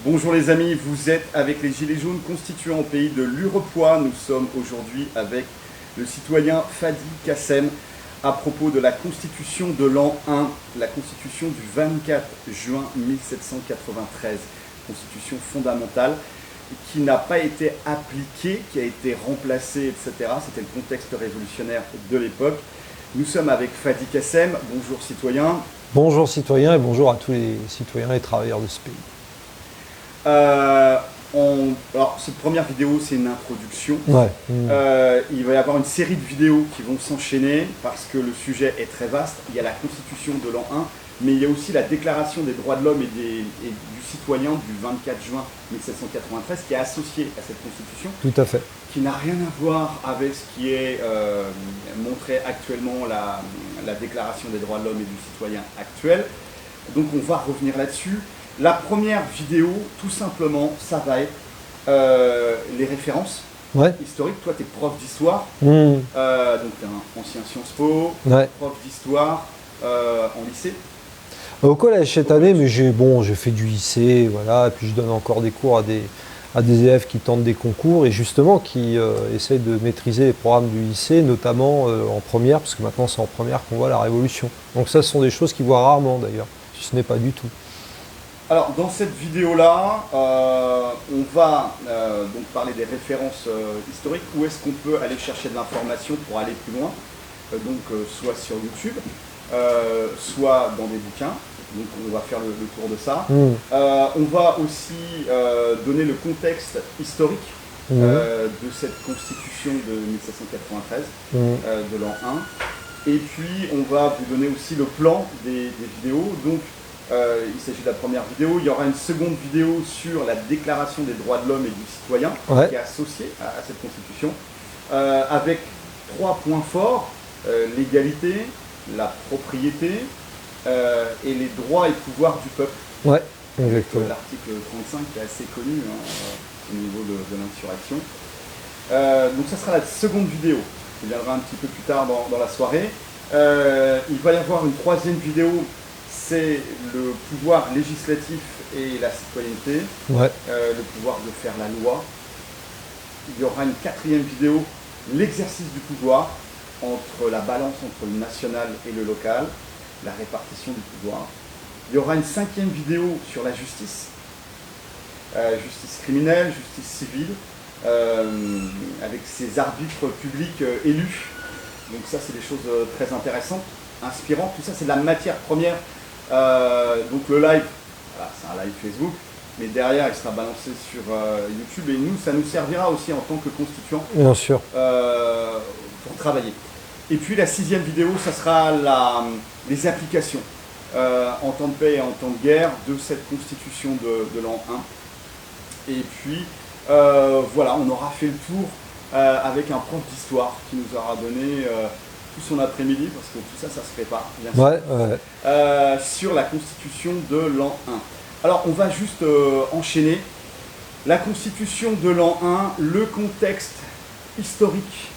Bonjour les amis, vous êtes avec les Gilets jaunes constituants au pays de l'Urepoix. Nous sommes aujourd'hui avec le citoyen Fadi Kassem à propos de la constitution de l'an 1, la constitution du 24 juin 1793, constitution fondamentale qui n'a pas été appliquée, qui a été remplacée, etc. C'était le contexte révolutionnaire de l'époque. Nous sommes avec Fadi Kassem. Bonjour citoyen. Bonjour citoyen et bonjour à tous les citoyens et travailleurs de ce pays. Alors, cette première vidéo, c'est une introduction. Ouais. Il va y avoir une série de vidéos qui vont s'enchaîner parce que le sujet est très vaste. Il y a la constitution de l'an 1, mais il y a aussi la déclaration des droits de l'homme et du citoyen du 24 juin 1793 qui est associée à cette constitution. Tout à fait. Qui n'a rien à voir avec ce qui est montré actuellement, la déclaration des droits de l'homme et du citoyen actuel. Donc on va revenir là-dessus. La première vidéo, tout simplement, ça va être les références historiques. Toi, tu es prof d'histoire, donc tu es un ancien Sciences Po, prof d'histoire en lycée. Au collège cette année, mais j'ai fait du lycée, voilà, et puis je donne encore des cours à des élèves qui tentent des concours et justement qui essayent de maîtriser les programmes du lycée, notamment en première, parce que maintenant c'est en première qu'on voit la Révolution. Donc ça, ce sont des choses qu'ils voient rarement d'ailleurs, si ce n'est pas du tout. Alors, dans cette vidéo-là, on va donc parler des références historiques. Où est-ce qu'on peut aller chercher de l'information pour aller plus loin, soit sur YouTube, soit dans des bouquins. Donc, on va faire le tour de ça. On va aussi donner le contexte historique de cette constitution de 1793, de l'an 1. Et puis, on va vous donner aussi le plan des vidéos. Donc, il s'agit de la première vidéo. Il y aura une seconde vidéo sur la déclaration des droits de l'homme et du citoyen qui est associée à cette constitution, avec 3 points forts, l'égalité, la propriété et les droits et pouvoirs du peuple. Ouais, exactement. L'article 35 qui est assez connu au niveau de l'insurrection. Donc ça sera la seconde vidéo qui viendra un petit peu plus tard dans la soirée. Il va y avoir une troisième vidéo. C'est le pouvoir législatif et la citoyenneté, le pouvoir de faire la loi. Il y aura une quatrième vidéo, l'exercice du pouvoir, entre la balance entre le national et le local, la répartition du pouvoir. Il y aura une cinquième vidéo sur la justice, justice criminelle, justice civile, avec ces arbitres publics élus. Donc ça, c'est des choses très intéressantes, inspirantes. Tout ça, c'est de la matière première. Donc le live, voilà, c'est un live Facebook, mais derrière il sera balancé sur YouTube et nous, ça nous servira aussi en tant que constituants, bien sûr, pour travailler. Et puis la sixième vidéo, ça sera les applications en temps de paix et en temps de guerre de cette constitution de l'an 1. Et puis voilà, on aura fait le tour avec un prof d'histoire qui nous aura donné tout son après-midi, parce que tout ça, ça se prépare, bien sûr, sur la constitution de l'an 1. Alors, on va juste enchaîner. La constitution de l'an 1, le contexte historique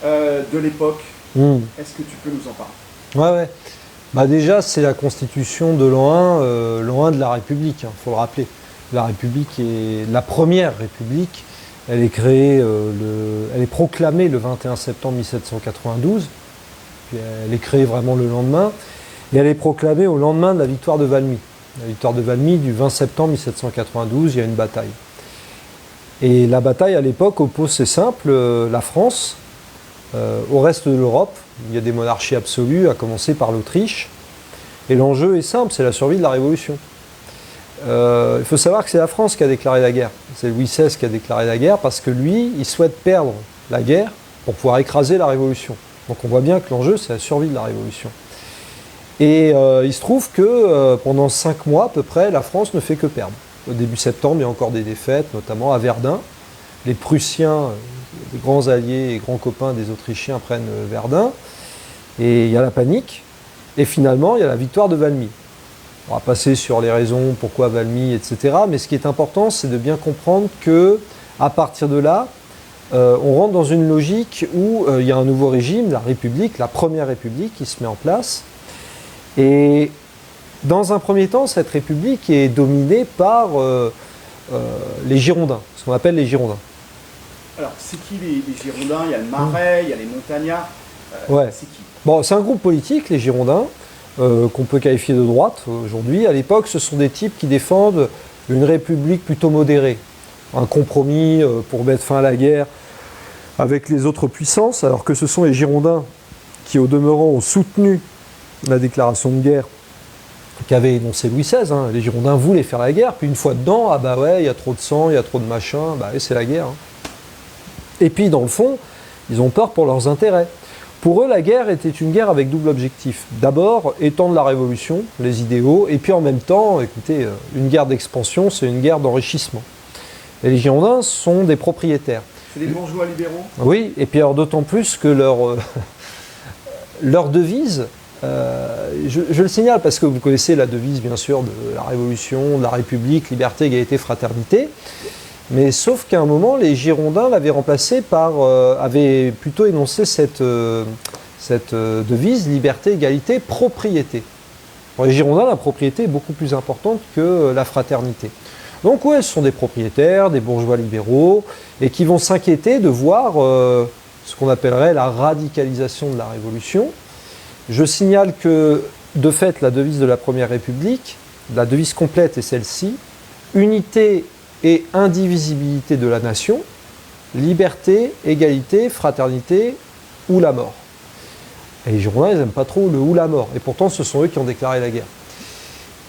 de l'époque, est-ce que tu peux nous en parler? Ouais. Bah déjà, c'est la constitution de l'an 1 de la République, il faut le rappeler. La République est la première République. Elle est créée, elle est proclamée le 21 septembre 1792. Puis elle est créée vraiment le lendemain, et elle est proclamée au lendemain de la victoire de Valmy. La victoire de Valmy du 20 septembre 1792, il y a une bataille. Et la bataille à l'époque oppose, c'est simple, la France au reste de l'Europe. Il y a des monarchies absolues, à commencer par l'Autriche. Et l'enjeu est simple, c'est la survie de la Révolution. Il faut savoir que c'est la France qui a déclaré la guerre. C'est Louis XVI qui a déclaré la guerre parce que lui, il souhaite perdre la guerre pour pouvoir écraser la Révolution. Donc on voit bien que l'enjeu, c'est la survie de la Révolution. Et il se trouve que pendant 5 mois à peu près, la France ne fait que perdre. Au début septembre, il y a encore des défaites, notamment à Verdun. Les Prussiens, les grands alliés et grands copains des Autrichiens prennent Verdun. Et il y a la panique. Et finalement, il y a la victoire de Valmy. On va passer sur les raisons, pourquoi Valmy, etc. Mais ce qui est important, c'est de bien comprendre qu'à partir de là, on rentre dans une logique où il y a un nouveau régime, la République, la première République qui se met en place. Et dans un premier temps, cette République est dominée par les Girondins, ce qu'on appelle les Girondins. Alors, c'est qui les Girondins? Il y a le Marais, il y a les Montagnards. Ouais. C'est qui? Bon, c'est un groupe politique, les Girondins, qu'on peut qualifier de droite aujourd'hui. À l'époque, ce sont des types qui défendent une république plutôt modérée, un compromis pour mettre fin à la guerre avec les autres puissances, alors que ce sont les Girondins qui, au demeurant, ont soutenu la déclaration de guerre qu'avait énoncé Louis XVI. Hein. Les Girondins voulaient faire la guerre, puis une fois dedans, ah bah ouais, il y a trop de sang, il y a trop de machin, bah ouais, c'est la guerre. Hein. Et puis, dans le fond, ils ont peur pour leurs intérêts. Pour eux, la guerre était une guerre avec double objectif. D'abord, étendre la révolution, les idéaux, et puis en même temps, écoutez, une guerre d'expansion, c'est une guerre d'enrichissement. Et les Girondins sont des propriétaires. C'est des bourgeois libéraux? Oui, et puis alors d'autant plus que leur devise, je le signale parce que vous connaissez la devise bien sûr de la Révolution, de la République, liberté, égalité, fraternité. Mais sauf qu'à un moment, les Girondins l'avaient remplacée avaient plutôt énoncé cette devise, liberté, égalité, propriété. Pour les Girondins, la propriété est beaucoup plus importante que la fraternité. Donc ouais, ce sont des propriétaires, des bourgeois libéraux, et qui vont s'inquiéter de voir ce qu'on appellerait la radicalisation de la Révolution. Je signale que, de fait, la devise de la Première République, la devise complète est celle-ci, unité et indivisibilité de la nation, liberté, égalité, fraternité ou la mort. Et les Girondins, ils n'aiment pas trop le ou la mort. Et pourtant, ce sont eux qui ont déclaré la guerre.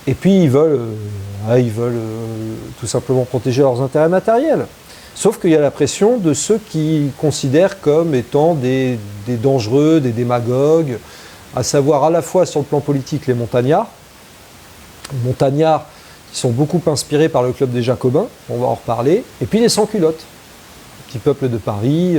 Et puis, ils veulent tout simplement protéger leurs intérêts matériels. Sauf qu'il y a la pression de ceux qui considèrent comme étant des dangereux, des démagogues, à savoir à la fois sur le plan politique les montagnards qui sont beaucoup inspirés par le club des Jacobins, on va en reparler, et puis les sans-culottes, le petit peuple de Paris,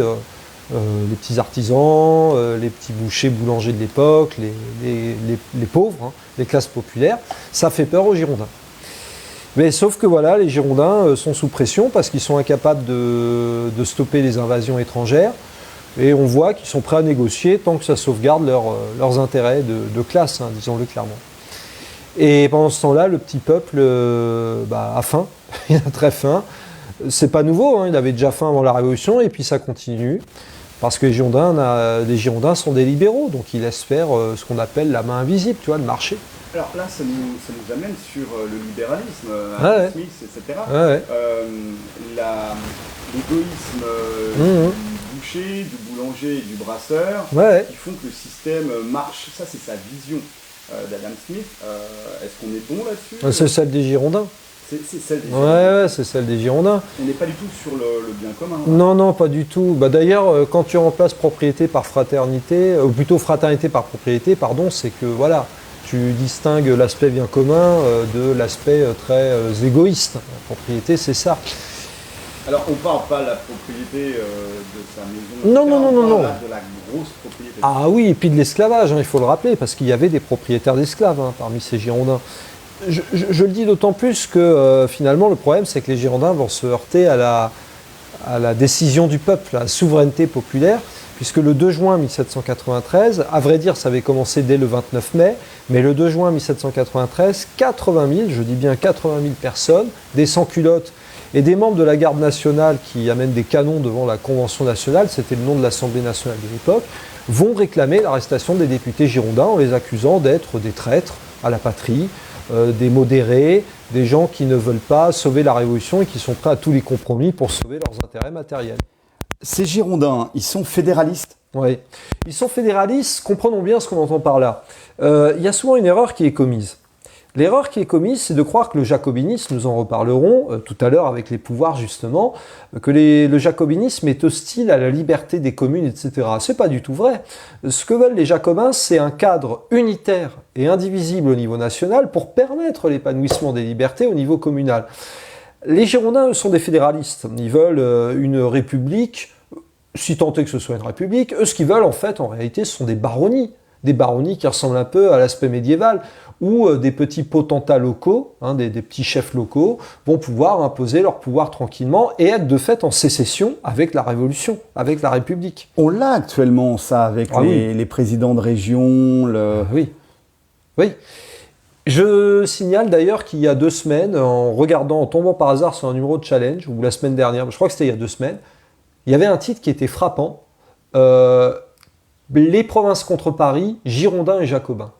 les petits artisans, les petits bouchers, boulangers de l'époque, les pauvres, hein, les classes populaires, ça fait peur aux Girondins. Mais sauf que voilà, les Girondins sont sous pression parce qu'ils sont incapables de stopper les invasions étrangères, et on voit qu'ils sont prêts à négocier tant que ça sauvegarde leurs intérêts de classe, hein, disons-le clairement. Et pendant ce temps-là, le petit peuple a faim, il a très faim. C'est pas nouveau, hein, il avait déjà faim avant la Révolution, et puis ça continue, parce que les Girondins sont des libéraux, donc ils laissent faire ce qu'on appelle la main invisible, tu vois, le marché. Alors là, ça nous amène sur le libéralisme, Ouais. Smith, etc. Ouais. L'égoïsme du boucher, du boulanger et du brasseur, Ouais. qui font que le système marche. Ça, c'est sa vision d'Adam Smith. Est-ce qu'on est bon là-dessus? C'est celle des Girondins. C'est celle des Girondins. Ouais, c'est celle des Girondins. On n'est pas du tout sur le bien commun. Non, pas du tout. D'ailleurs, quand tu remplaces propriété par fraternité, ou plutôt fraternité par propriété, pardon, c'est que voilà, tu distingues l'aspect bien commun de l'aspect très égoïste. La propriété, c'est ça. Alors, on ne parle pas de la propriété de sa maison. Non. On parle de la grosse propriété. Ah oui, et puis de l'esclavage, hein, il faut le rappeler, parce qu'il y avait des propriétaires d'esclaves parmi ces Girondins. Je le dis d'autant plus que finalement, le problème, c'est que les Girondins vont se heurter à la décision du peuple, à la souveraineté populaire, puisque le 2 juin 1793, à vrai dire, ça avait commencé dès le 29 mai, mais le 2 juin 1793, 80 000, je dis bien 80 000 personnes, des sans-culottes et des membres de la garde nationale qui amènent des canons devant la Convention nationale, c'était le nom de l'Assemblée nationale de l'époque, vont réclamer l'arrestation des députés girondins en les accusant d'être des traîtres à la patrie, des modérés, des gens qui ne veulent pas sauver la Révolution et qui sont prêts à tous les compromis pour sauver leurs intérêts matériels. Ces Girondins, ils sont fédéralistes? Oui, ils sont fédéralistes, comprenons bien ce qu'on entend par là. Il y a souvent une erreur qui est commise. L'erreur qui est commise, c'est de croire que le jacobinisme, nous en reparlerons tout à l'heure avec les pouvoirs justement, que le jacobinisme est hostile à la liberté des communes, etc. C'est pas du tout vrai. Ce que veulent les jacobins, c'est un cadre unitaire et indivisible au niveau national pour permettre l'épanouissement des libertés au niveau communal. Les Girondins, eux, sont des fédéralistes. Ils veulent une république, si tant est que ce soit une république. Eux, ce qu'ils veulent, en fait, en réalité, ce sont des baronnies. Des baronnies qui ressemblent un peu à l'aspect médiéval, où des petits potentats locaux, des petits chefs locaux, vont pouvoir imposer leur pouvoir tranquillement et être de fait en sécession avec la Révolution, avec la République. On l'a actuellement, ça, avec les présidents de région. Oui. Je signale d'ailleurs qu'il y a 2 semaines, en tombant par hasard sur un numéro de Challenge, ou la semaine dernière, je crois que c'était il y a 2 semaines, il y avait un titre qui était frappant. Les provinces contre Paris, Girondins et Jacobins.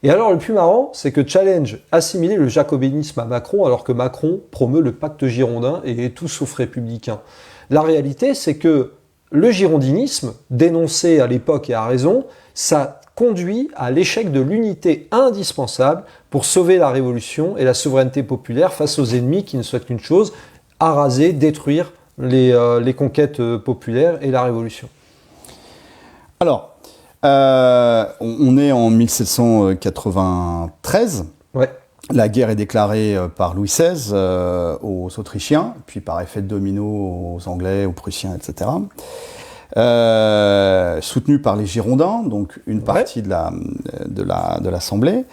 Et alors le plus marrant, c'est que Challenge assimilait le jacobinisme à Macron, alors que Macron promeut le pacte girondin et est tout sauf républicain. La réalité, c'est que le girondinisme, dénoncé à l'époque et à raison, ça conduit à l'échec de l'unité indispensable pour sauver la révolution et la souveraineté populaire face aux ennemis qui ne souhaitent qu'une chose, araser, détruire les conquêtes populaires et la révolution. Alors, on est en 1793. Ouais. La guerre est déclarée par Louis XVI aux Autrichiens, puis par effet de domino aux Anglais, aux Prussiens, etc. Soutenu par les Girondins, donc une partie de l'Assemblée.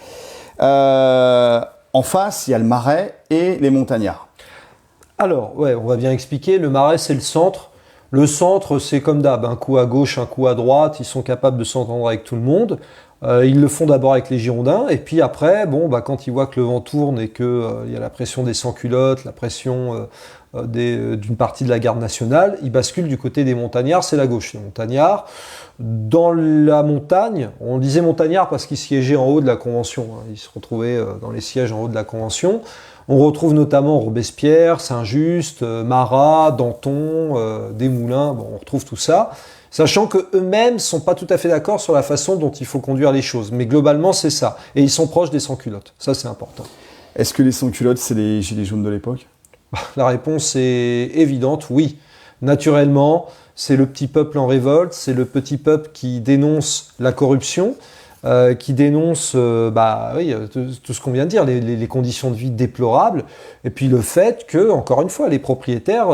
En face, il y a le Marais et les Montagnards. Alors, on va bien expliquer. Le Marais, c'est le centre. Le centre, c'est comme d'hab, un coup à gauche, un coup à droite, ils sont capables de s'entendre avec tout le monde. Ils le font d'abord avec les Girondins, et puis après, quand ils voient que le vent tourne et qu'il y a la pression des sans-culottes, la pression d'une partie de la garde nationale, ils basculent du côté des Montagnards, c'est la gauche. Les Montagnards, dans la montagne, on disait Montagnards parce qu'ils siégeaient en haut de la Convention, ils se retrouvaient dans les sièges en haut de la Convention. On retrouve notamment Robespierre, Saint-Just, Marat, Danton, Desmoulins, on retrouve tout ça, sachant qu'eux-mêmes sont pas tout à fait d'accord sur la façon dont il faut conduire les choses. Mais globalement, c'est ça. Et ils sont proches des sans-culottes. Ça, c'est important. Est-ce que les sans-culottes, c'est les gilets jaunes de l'époque ? La réponse est évidente, oui. Naturellement, c'est le petit peuple en révolte, c'est le petit peuple qui dénonce la corruption, qui dénonce tout ce qu'on vient de dire, les conditions de vie déplorables, et puis le fait que, encore une fois, les propriétaires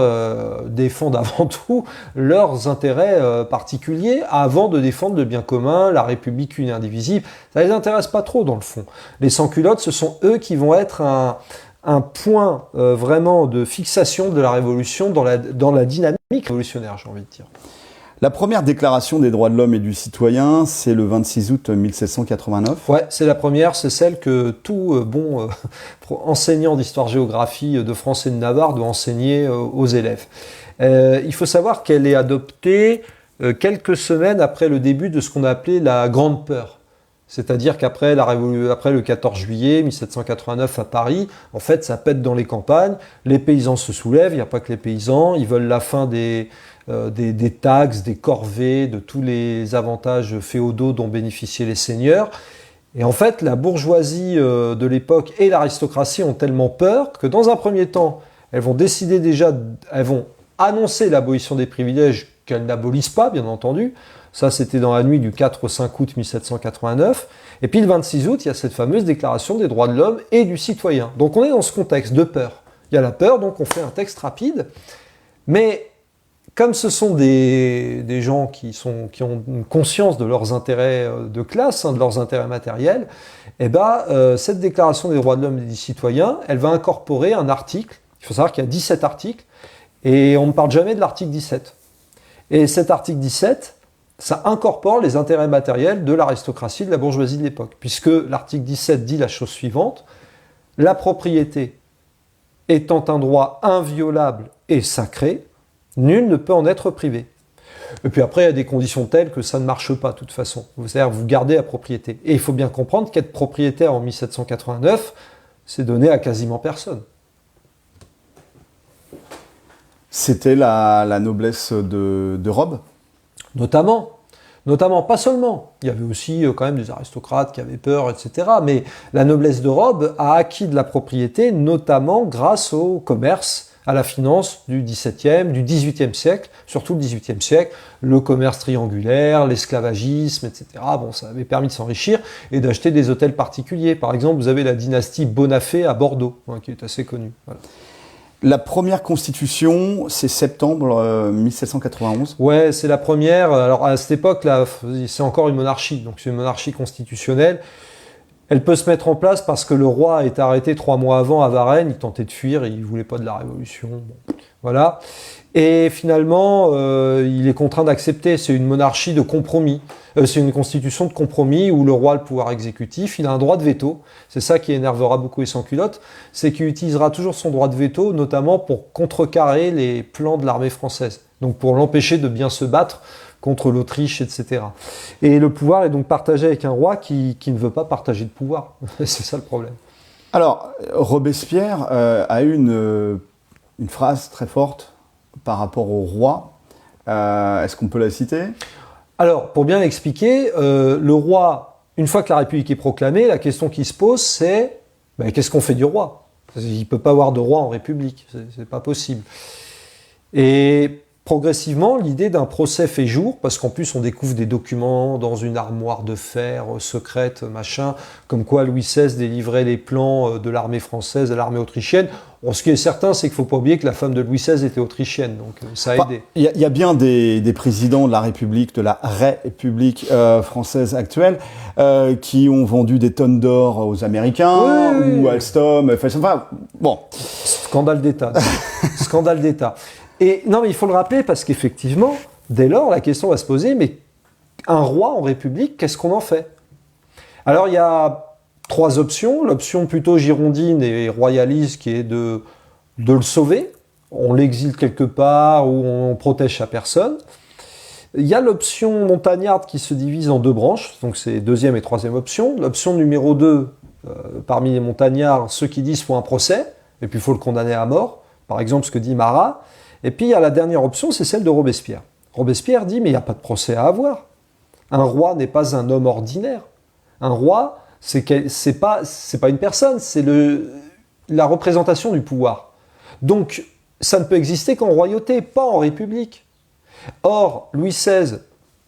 défendent avant tout leurs intérêts particuliers avant de défendre le bien commun, la République une et indivisible. Ça les intéresse pas trop dans le fond. Les sans-culottes, ce sont eux qui vont être un point vraiment de fixation de la révolution dans la dynamique révolutionnaire, j'ai envie de dire. La première déclaration des droits de l'homme et du citoyen, c'est le 26 août 1789. Ouais, c'est la première, c'est celle que tout bon enseignant d'histoire-géographie de France et de Navarre doit enseigner aux élèves. Il faut savoir qu'elle est adoptée quelques semaines après le début de ce qu'on a appelé la Grande Peur. C'est-à-dire qu'après après le 14 juillet 1789 à Paris, en fait, ça pète dans les campagnes, les paysans se soulèvent, il n'y a pas que les paysans, ils veulent la fin des taxes, des corvées, de tous les avantages féodaux dont bénéficiaient les seigneurs. Et en fait, la bourgeoisie de l'époque et l'aristocratie ont tellement peur que dans un premier temps, elles vont annoncer l'abolition des privilèges qu'elles n'abolissent pas, bien entendu. Ça, c'était dans la nuit du 4 au 5 août 1789. Et puis le 26 août, il y a cette fameuse déclaration des droits de l'homme et du citoyen. Donc on est dans ce contexte de peur. Il y a la peur, donc on fait un texte rapide. Mais comme ce sont des gens qui ont une conscience de leurs intérêts de classe, de leurs intérêts matériels, cette déclaration des droits de l'homme et du citoyen, elle va incorporer un article. Il faut savoir qu'il y a 17 articles, et on ne parle jamais de l'article 17. Et cet article 17, ça incorpore les intérêts matériels de l'aristocratie, de la bourgeoisie de l'époque, puisque l'article 17 dit la chose suivante: la propriété étant un droit inviolable et sacré, nul ne peut en être privé. Et puis après, il y a des conditions telles que ça ne marche pas de toute façon. C'est-à-dire vous gardez la propriété. Et il faut bien comprendre qu'être propriétaire en 1789, c'est donné à quasiment personne. C'était la noblesse de robe ? Notamment, pas seulement. Il y avait aussi quand même des aristocrates qui avaient peur, etc. Mais la noblesse de robe a acquis de la propriété, notamment grâce au commerce, à la finance du XVIIe, du XVIIIe siècle, surtout le XVIIIe siècle, le commerce triangulaire, l'esclavagisme, etc. Ça avait permis de s'enrichir et d'acheter des hôtels particuliers. Par exemple, vous avez la dynastie Bonafé à Bordeaux, qui est assez connue. Voilà. La première constitution, c'est septembre 1791. Ouais, c'est la première. Alors à cette époque-là, c'est encore une monarchie, donc c'est une monarchie constitutionnelle. Elle peut se mettre en place parce que le roi a été arrêté 3 mois avant à Varennes, il tentait de fuir, il voulait pas de la révolution. Bon, voilà. Et finalement, il est contraint d'accepter. C'est une monarchie de compromis. C'est une constitution de compromis où le roi a le pouvoir exécutif, il a un droit de veto. C'est ça qui énervera beaucoup les sans-culottes, c'est qu'il utilisera toujours son droit de veto, notamment pour contrecarrer les plans de l'armée française. Donc pour l'empêcher de bien se battre contre l'Autriche, etc. Et le pouvoir est donc partagé avec un roi qui ne veut pas partager de pouvoir. C'est ça le problème. Alors, Robespierre a eu une phrase très forte par rapport au roi. Est-ce qu'on peut la citer ? Alors, pour bien l'expliquer, le roi, une fois que la République est proclamée, la question qui se pose, c'est qu'est-ce qu'on fait du roi ? Il ne peut pas avoir de roi en République, c'est pas possible. Et progressivement, l'idée d'un procès fait jour, parce qu'en plus on découvre des documents dans une armoire de fer secrète, machin, comme quoi Louis XVI délivrait les plans de l'armée française à l'armée autrichienne. Bon, ce qui est certain, c'est qu'il ne faut pas oublier que la femme de Louis XVI était autrichienne, donc ça a aidé. Il y a bien des présidents de la République, de la République française actuelle, qui ont vendu des tonnes d'or aux Américains, oui. ou Alstom, enfin, bon. Scandale d'État. Scandale d'État. Et non, mais il faut le rappeler parce qu'effectivement, dès lors, la question va se poser, mais un roi en République, qu'est-ce qu'on en fait ? Alors, il y a 3 options. L'option plutôt girondine et royaliste qui est de le sauver. On l'exile quelque part ou on protège sa personne. Il y a l'option montagnarde qui se divise en 2 branches, donc c'est 2e et 3e option. L'option numéro 2, parmi les montagnards, ceux qui disent qu'il faut un procès, et puis il faut le condamner à mort, par exemple ce que dit Marat. Et puis il y a la dernière option, c'est celle de Robespierre. Robespierre dit, mais il n'y a pas de procès à avoir. Un roi n'est pas un homme ordinaire. Un roi, c'est pas une personne, c'est la représentation du pouvoir. Donc, ça ne peut exister qu'en royauté, pas en république. Or, Louis XVI,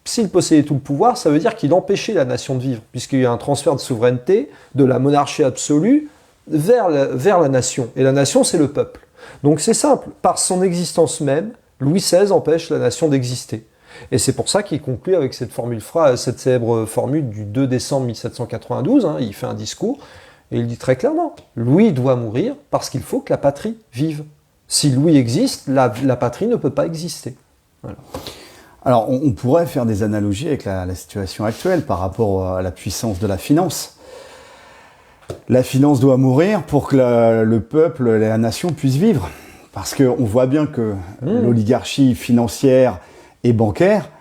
s'il possédait tout le pouvoir, ça veut dire qu'il empêchait la nation de vivre, puisqu'il y a un transfert de souveraineté de la monarchie absolue vers la nation. Et la nation, c'est le peuple. Donc c'est simple, par son existence même, Louis XVI empêche la nation d'exister. Et c'est pour ça qu'il conclut avec cette célèbre formule du 2 décembre 1792, il fait un discours, et il dit très clairement, Louis doit mourir parce qu'il faut que la patrie vive. Si Louis existe, la patrie ne peut pas exister. Voilà. Alors on pourrait faire des analogies avec la situation actuelle par rapport à la puissance de la finance. La finance doit mourir pour que le peuple, la nation puisse vivre. Parce qu'on voit bien que l'oligarchie financière et bancaire,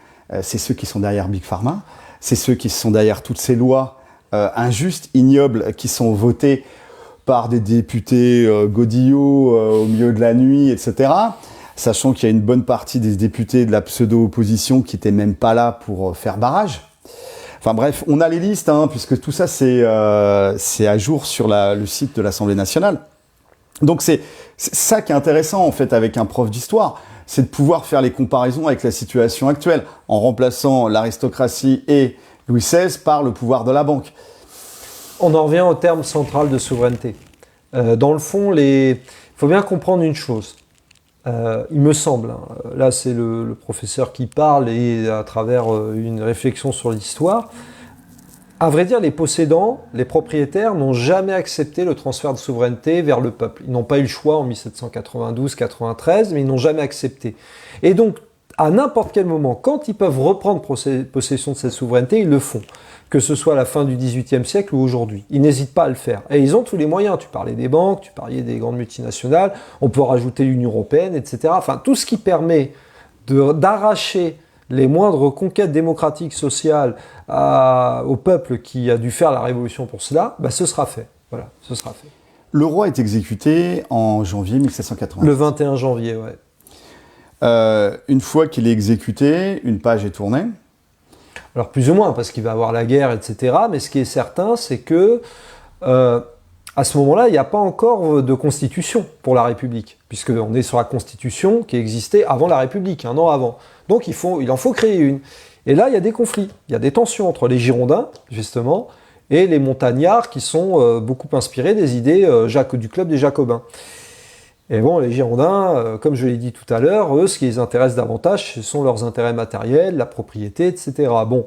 c'est ceux qui sont derrière Big Pharma, c'est ceux qui sont derrière toutes ces lois injustes, ignobles, qui sont votées par des députés godillots au milieu de la nuit, etc. Sachant qu'il y a une bonne partie des députés de la pseudo-opposition qui n'étaient même pas là pour faire barrage. Enfin bref, on a les listes, puisque tout ça c'est à jour sur le site de l'Assemblée nationale. Donc c'est ça qui est intéressant en fait avec un prof d'histoire, c'est de pouvoir faire les comparaisons avec la situation actuelle, en remplaçant l'aristocratie et Louis XVI par le pouvoir de la banque. On en revient au terme central de souveraineté. Dans le fond, il faut bien comprendre une chose. Il me semble, là c'est le professeur qui parle et à travers une réflexion sur l'histoire, à vrai dire les possédants, les propriétaires n'ont jamais accepté le transfert de souveraineté vers le peuple. Ils n'ont pas eu le choix en 1792-93, mais ils n'ont jamais accepté. Et donc, à n'importe quel moment, quand ils peuvent reprendre possession de cette souveraineté, ils le font. Que ce soit à la fin du XVIIIe siècle ou aujourd'hui. Ils n'hésitent pas à le faire. Et ils ont tous les moyens. Tu parlais des banques, tu parlais des grandes multinationales, on peut rajouter l'Union européenne, etc. Enfin, tout ce qui permet d'arracher les moindres conquêtes démocratiques, sociales au peuple qui a dû faire la révolution pour cela, ce sera fait. Voilà, ce sera fait. Le roi est exécuté en janvier 1780. Le 21 janvier, ouais. Une fois qu'il est exécuté, une page est tournée. Alors plus ou moins, parce qu'il va avoir la guerre, etc. Mais ce qui est certain, c'est que à ce moment-là, il n'y a pas encore de constitution pour la République, puisqu'on est sur la constitution qui existait avant la République, 1 an avant. Donc il en faut créer une. Et là, il y a des conflits, il y a des tensions entre les Girondins, justement, et les montagnards qui sont beaucoup inspirés des idées du club des Jacobins. Et bon, les Girondins, comme je l'ai dit tout à l'heure, eux, ce qui les intéresse davantage, ce sont leurs intérêts matériels, la propriété, etc. Bon,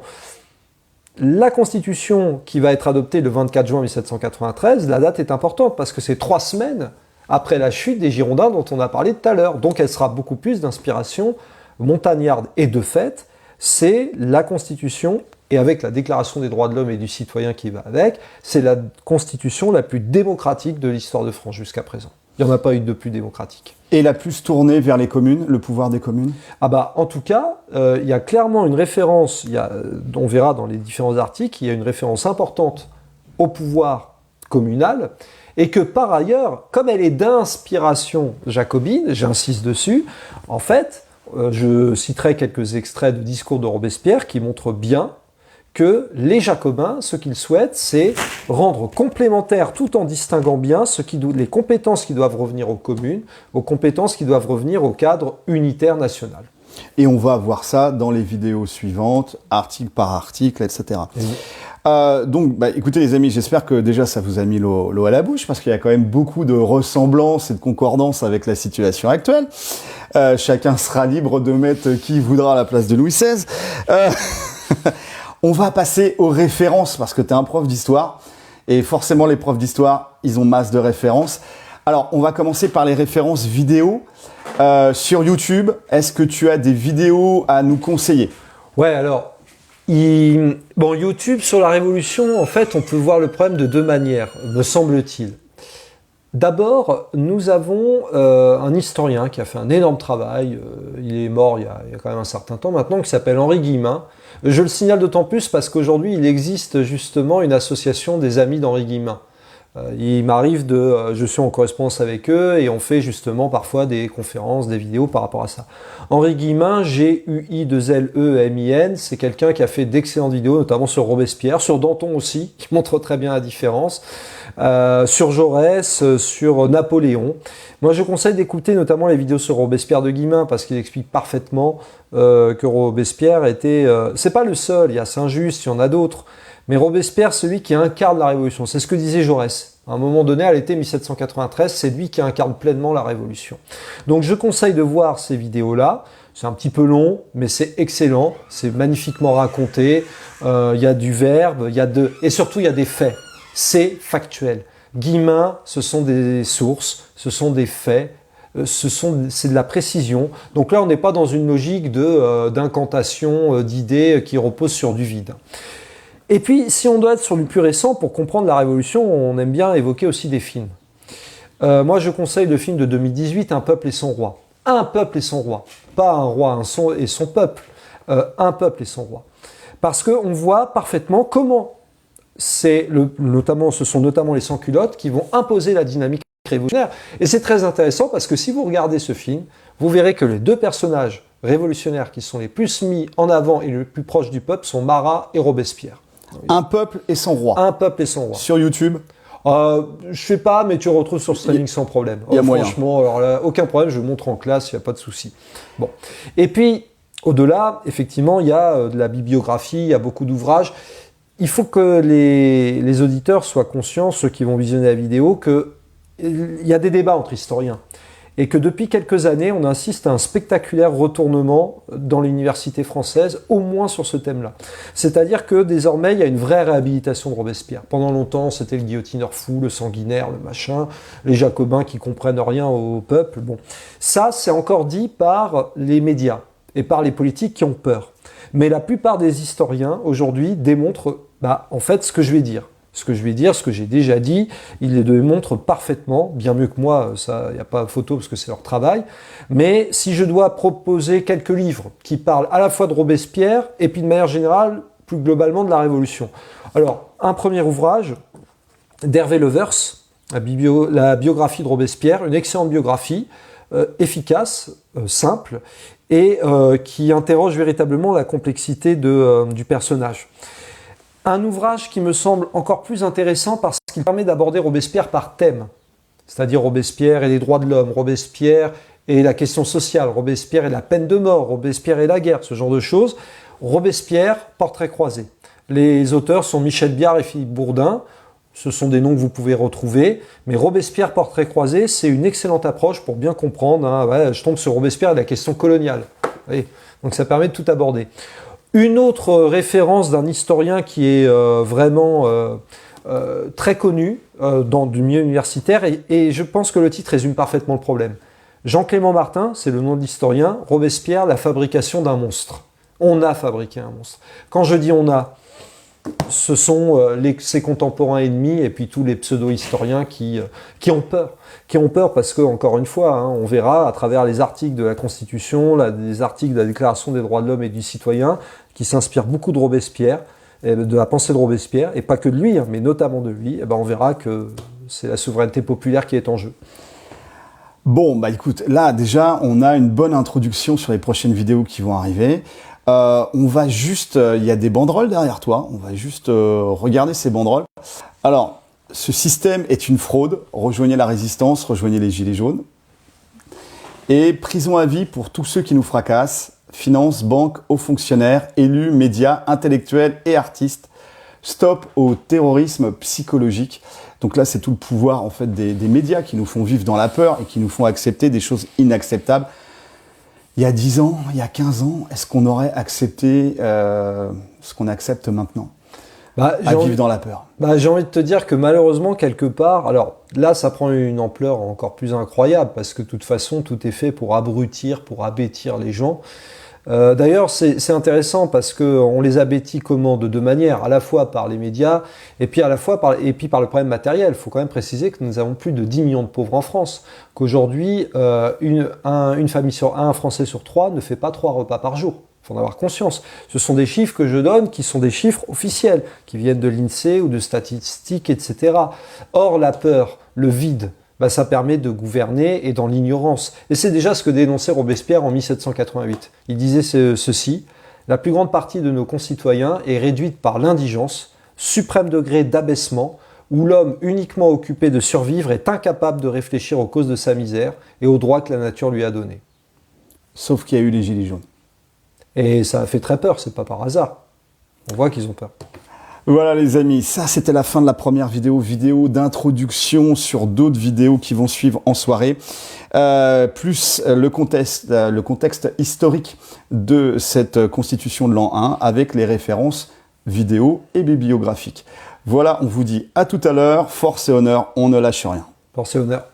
la Constitution qui va être adoptée le 24 juin 1793, la date est importante parce que c'est 3 semaines après la chute des Girondins dont on a parlé tout à l'heure. Donc elle sera beaucoup plus d'inspiration montagnarde. Et de fait, c'est la Constitution, et avec la Déclaration des droits de l'homme et du citoyen qui va avec, c'est la Constitution la plus démocratique de l'histoire de France jusqu'à présent. Il n'y en a pas eu de plus démocratique. Et la plus tournée vers les communes, le pouvoir des communes? Ah bah, en tout cas, il y a clairement une référence, on verra dans les différents articles, il y a une référence importante au pouvoir communal, et que par ailleurs, comme elle est d'inspiration jacobine, j'insiste dessus, en fait, je citerai quelques extraits de discours de Robespierre qui montrent bien que les Jacobins, ce qu'ils souhaitent, c'est rendre complémentaires, tout en distinguant bien les compétences qui doivent revenir aux communes, aux compétences qui doivent revenir au cadre unitaire national. Et on va voir ça dans les vidéos suivantes, article par article, etc. Donc, écoutez les amis, j'espère que déjà ça vous a mis l'eau à la bouche, parce qu'il y a quand même beaucoup de ressemblances et de concordances avec la situation actuelle. Chacun sera libre de mettre qui voudra à la place de Louis XVI. On va passer aux références, parce que tu es un prof d'histoire, et forcément les profs d'histoire, ils ont masse de références. Alors, on va commencer par les références vidéo. Sur YouTube, est-ce que tu as des vidéos à nous conseiller? Ouais, alors, YouTube, sur la Révolution, en fait, on peut voir le problème de deux manières, me semble-t-il. D'abord, nous avons un historien qui a fait un énorme travail, il est mort il y a quand même un certain temps maintenant, qui s'appelle Henri Guillemin. Je le signale d'autant plus parce qu'aujourd'hui, il existe justement une association des amis d'Henri Guillemin. Il m'arrive je suis en correspondance avec eux et on fait justement parfois des conférences, des vidéos par rapport à ça. Henri Guillemin, Guillemin, c'est quelqu'un qui a fait d'excellentes vidéos, notamment sur Robespierre, sur Danton aussi, qui montre très bien la différence, sur Jaurès, sur Napoléon. Moi, je conseille d'écouter notamment les vidéos sur Robespierre de Guillemin parce qu'il explique parfaitement que Robespierre était... c'est pas le seul, il y a Saint-Just, il y en a d'autres. Mais Robespierre, celui qui incarne la Révolution, c'est ce que disait Jaurès. À un moment donné, à l'été 1793, c'est lui qui incarne pleinement la Révolution. Donc je conseille de voir ces vidéos-là. C'est un petit peu long, mais c'est excellent. C'est magnifiquement raconté. Il y a du verbe, et surtout il y a des faits. C'est factuel. Guillemin, ce sont des sources, ce sont des faits. C'est de la précision. Donc là, on n'est pas dans une logique d'incantation, d'idées qui reposent sur du vide. Et puis, si on doit être sur du plus récent, pour comprendre la Révolution, on aime bien évoquer aussi des films. Moi, je conseille le film de 2018, Un peuple et son roi. Un peuple et son roi. Pas un roi et son peuple. Un peuple et son roi. Parce qu'on voit parfaitement comment ce sont notamment les sans-culottes qui vont imposer la dynamique révolutionnaire. Et c'est très intéressant parce que si vous regardez ce film, vous verrez que les deux personnages révolutionnaires qui sont les plus mis en avant et les plus proches du peuple sont Marat et Robespierre. Un peuple et son roi. Un peuple et son roi. Sur YouTube? Je sais pas, mais tu retrouves sur streaming sans problème. Il y a moyen. Franchement, alors là, aucun problème, je montre en classe, il n'y a pas de souci. Bon. Et puis, au-delà, effectivement, il y a de la bibliographie, il y a beaucoup d'ouvrages. Il faut que les auditeurs soient conscients, ceux qui vont visionner la vidéo, qu'il y a des débats entre historiens. Et que depuis quelques années, on assiste à un spectaculaire retournement dans l'université française, au moins sur ce thème-là. C'est-à-dire que désormais, il y a une vraie réhabilitation de Robespierre. Pendant longtemps, c'était le guillotineur fou, le sanguinaire, le machin, les jacobins qui comprennent rien au peuple. Bon, ça, c'est encore dit par les médias et par les politiques qui ont peur. Mais la plupart des historiens, aujourd'hui, démontrent, en fait, ce que je vais dire. Ce que je vais dire, ce que j'ai déjà dit, ils les démontrent parfaitement, bien mieux que moi, ça, il n'y a pas photo parce que c'est leur travail. Mais si je dois proposer quelques livres qui parlent à la fois de Robespierre et puis de manière générale, plus globalement de la Révolution. Alors, un premier ouvrage d'Hervé Levers, la biographie de Robespierre, une excellente biographie, efficace, simple, et qui interroge véritablement la complexité du personnage. Un ouvrage qui me semble encore plus intéressant parce qu'il permet d'aborder Robespierre par thème, c'est-à-dire Robespierre et les droits de l'homme, Robespierre et la question sociale, Robespierre et la peine de mort, Robespierre et la guerre, ce genre de choses. Robespierre, portrait croisé. Les auteurs sont Michel Biard et Philippe Bourdin, ce sont des noms que vous pouvez retrouver, mais Robespierre, portrait croisé, c'est une excellente approche pour bien comprendre. Je tombe sur Robespierre et la question coloniale. Vous voyez, donc ça permet de tout aborder. Une autre référence d'un historien qui est vraiment très connu dans du milieu universitaire, et je pense que le titre résume parfaitement le problème. Jean-Clément Martin, c'est le nom de l'historien, Robespierre, la fabrication d'un monstre. On a fabriqué un monstre. Quand je dis on a, ce sont ses contemporains ennemis et puis tous les pseudo-historiens qui ont peur. Qui ont peur parce que, encore une fois, hein, on verra à travers les articles de la Constitution, les articles de la Déclaration des droits de l'homme et du citoyen, qui s'inspirent beaucoup de Robespierre, de la pensée de Robespierre, et pas que de lui, hein, mais notamment de lui, et ben on verra que c'est la souveraineté populaire qui est en jeu. Bon, bah écoute, là déjà, on a une bonne introduction sur les prochaines vidéos qui vont arriver. On va juste, il y a des banderoles derrière toi, on va juste regarder ces banderoles. Alors, ce système est une fraude, rejoignez la résistance, rejoignez les gilets jaunes. Et prison à vie pour tous ceux qui nous fracassent, finances, banques, hauts fonctionnaires, élus, médias, intellectuels et artistes. Stop au terrorisme psychologique. Donc là, c'est tout le pouvoir en fait des médias qui nous font vivre dans la peur et qui nous font accepter des choses inacceptables. Il y a 10 ans, il y a 15 ans, est-ce qu'on aurait accepté ce qu'on accepte maintenant? À vivre dans la peur. J'ai envie de te dire que malheureusement, quelque part, alors là, ça prend une ampleur encore plus incroyable parce que de toute façon, tout est fait pour abrutir, pour abêtir les gens. D'ailleurs, c'est intéressant parce qu'on les abêtit comment? De deux manières, à la fois par les médias et puis par le problème matériel. Il faut quand même préciser que nous avons plus de 10 millions de pauvres en France, qu'aujourd'hui, une famille un Français sur 3 ne fait pas 3 repas par jour. Il faut en avoir conscience. Ce sont des chiffres que je donne qui sont des chiffres officiels, qui viennent de l'INSEE ou de statistiques, etc. Or, la peur, le vide, ça permet de gouverner et dans l'ignorance. Et c'est déjà ce que dénonçait Robespierre en 1788. Il disait ceci: la plus grande partie de nos concitoyens est réduite par l'indigence, suprême degré d'abaissement, où l'homme uniquement occupé de survivre est incapable de réfléchir aux causes de sa misère et aux droits que la nature lui a donnés. Sauf qu'il y a eu les gilets jaunes. Et ça a fait très peur, c'est pas par hasard. On voit qu'ils ont peur. Voilà les amis, ça c'était la fin de la première vidéo d'introduction sur d'autres vidéos qui vont suivre en soirée, plus le contexte historique de cette constitution de l'an 1 avec les références vidéo et bibliographiques. Voilà, on vous dit à tout à l'heure, force et honneur, on ne lâche rien. Force et honneur.